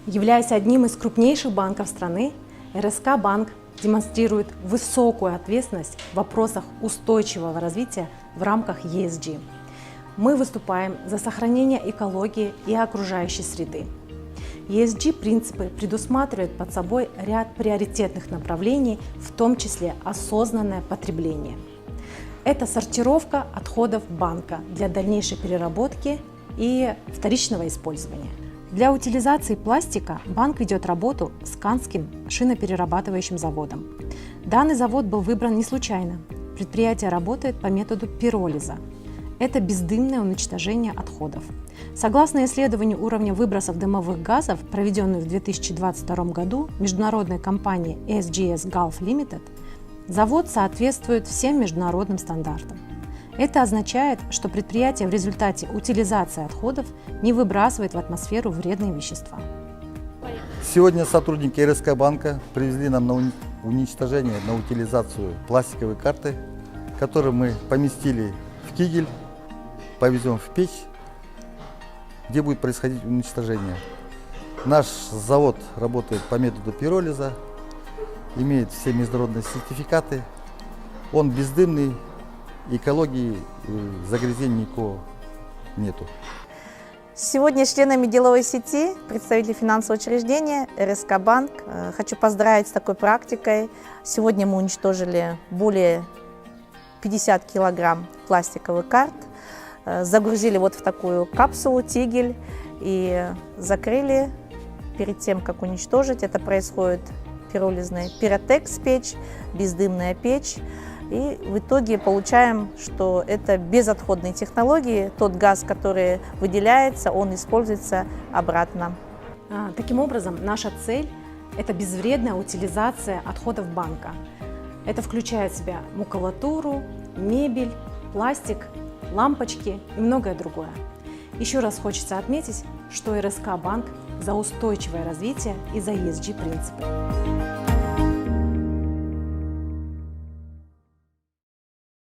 Являясь одним из крупнейших банков страны, РСК Банк демонстрирует высокую ответственность в вопросах устойчивого развития в рамках ESG. Мы выступаем за сохранение экологии и окружающей среды. ESG-принципы предусматривают под собой ряд приоритетных направлений, в том числе осознанное потребление. Это сортировка отходов банка для дальнейшей переработки и вторичного использования. Для утилизации пластика банк ведет работу с Канским шиноперерабатывающим заводом. Данный завод был выбран не случайно. Предприятие работает по методу пиролиза. Это бездымное уничтожение отходов. Согласно исследованию уровня выбросов дымовых газов, проведенную в 2022 году международной компанией SGS Gulf Limited, завод соответствует всем международным стандартам. Это означает, что предприятие в результате утилизации отходов не выбрасывает в атмосферу вредные вещества. Сегодня сотрудники РСК банка привезли нам на уничтожение, на утилизацию пластиковые карты, которые мы поместили в кигель, повезем в печь, где будет происходить уничтожение. Наш завод работает по методу пиролиза, имеет все международные сертификаты, он бездымный, экологии загрязнений никакого нету. Сегодня членами деловой сети, представители финансового учреждения РСК Банк, хочу поздравить с такой практикой. Сегодня мы уничтожили более 50 килограмм пластиковых карт, загрузили вот в такую капсулу, тигель и закрыли. Перед тем, как уничтожить, это происходит пиролизная пиротекс печь, бездымная печь. И в итоге получаем, что это безотходные технологии. Тот газ, который выделяется, он используется обратно. Таким образом, наша цель – это безвредная утилизация отходов банка. Это включает в себя макулатуру, мебель, пластик, лампочки и многое другое. Еще раз хочется отметить, что РСК Банк за устойчивое развитие и за ESG принципы.